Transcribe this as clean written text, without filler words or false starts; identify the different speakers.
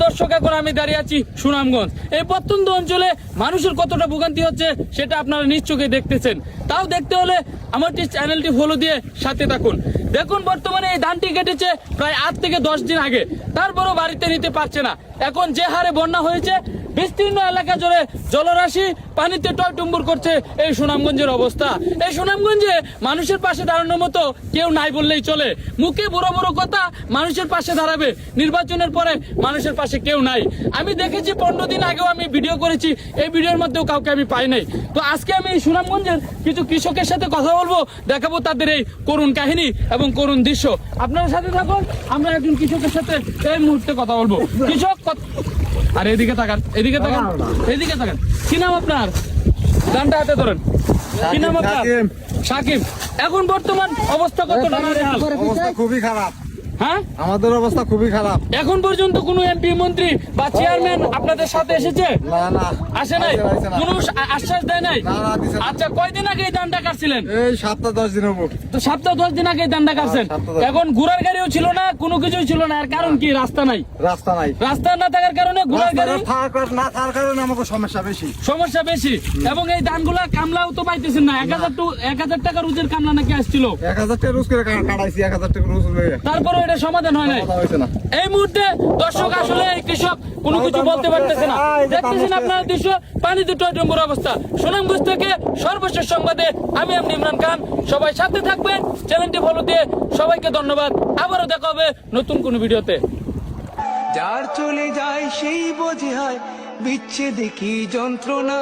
Speaker 1: দর্শক, এখন আমি দাঁড়িয়ে আছি সুনামগঞ্জ। এই প্রত্যন্ত অঞ্চলে মানুষের কতটা ভোগান্তি হচ্ছে সেটা আপনারা নিশ্চয়ই দেখতেছেন। তাও দেখতে হলে আমার চ্যানেলটি ফলো দিয়ে সাথে থাকুন। দেখুন, বর্তমানে এই ধানটি কেটেছে প্রায় 8 থেকে 10 দিন আগে, তারপরও বাড়িতে নিতে পারছে না। এখন যে হারে বন্যা হয়েছে, বিস্তীর্ণ এলাকা জুড়ে জলরাশি পানিতে টয়টুম্বুর করছে এই সুনামগঞ্জের অবস্থা। এই সুনামগঞ্জে মানুষের পাশে দাঁড়ানোর মতো কেউ নাই বললেই চলে। মুখে বড় বড় কথা মানুষের পাশে দাঁড়াবে, নির্বাচনের পরে মানুষের পাশে কেউ নাই। আমি দেখেছি 15 দিন আগেও আমি ভিডিও করেছি, এই ভিডিওর মধ্যেও কাউকে আমি পাই নাই। তো আজকে আমি এই সুনামগঞ্জের কিছু কৃষকের সাথে কথা বলবো, দেখাবো তাদের এই করুণ কাহিনী এবং করুণ দৃশ্য। আপনার সাথে থাকুন, আমরা একজন কৃষকের সাথে এই মুহূর্তে কথা বলবো। কৃষক, আর এদিকে তাকান, এদিকে তাকান, এদিকে তাকান। কি নাম আপনার? গানটা হাতে ধরেন। কি নাম আপনার? সাকিব। এখন বর্তমান অবস্থা কত?
Speaker 2: অবস্থা খুবই খারাপ।
Speaker 1: হ্যাঁ,
Speaker 2: আমাদের অবস্থা খুবই খারাপ।
Speaker 1: এখন পর্যন্ত কোন এমপি, মন্ত্রী বা চেয়ারম্যান আপনাদের সাথে এসেছে?
Speaker 2: না,
Speaker 1: আসে নাই, কোনো আশ্বাস দেয় নাই।
Speaker 2: দিছে না।
Speaker 1: আচ্ছা, কয়দিন আগে এই ধানটা কাটছিলেন?
Speaker 2: এই 7-10 দিন হবো।
Speaker 1: তো 7-10 দিন আগে এই ধানটা কাটছেন। এখন ঘোড়ার গাড়িও ছিল না, কোনো কিছুই ছিল না। এর কারণ কি? রাস্তা নাই।
Speaker 2: রাস্তা নাই,
Speaker 1: রাস্তা না থাকার কারণে ঘোড়ার গাড়ি
Speaker 2: না থাকার কারণে আমাকে
Speaker 1: সমস্যা বেশি। এবং এই ধানগুলা কামলাও তো পাইতেছেন না। 1000 টাকা রোজের কামলা নাকি আসছিল।
Speaker 2: 1000 টাকা রোজ করে কাটাইছি, 1000 টাকা রোজ লইয়া।
Speaker 1: তারপরে এটা সমাধান হয় নাই। এই মুহূর্তে দর্শক, আসলে এই কৃষক কোনো কিছু বলতে পারতেছে না। দেখতেছেন আপনার দৃশ্য, পানিতে টয়টুম্বুর অবস্থা। সুনামগঞ্জ থেকে সর্বশেষ সংবাদে আমি ইমরান খান। সবাই সাথে থাকবেন, চ্যানেলটি ফলো দিয়ে। সবাইকে ধন্যবাদ। আবারও দেখা হবে নতুন কোনো ভিডিওতে।
Speaker 3: যার চলে যায় সেই বোঝে হয় বিচ্ছেদে কি যন্ত্রণা।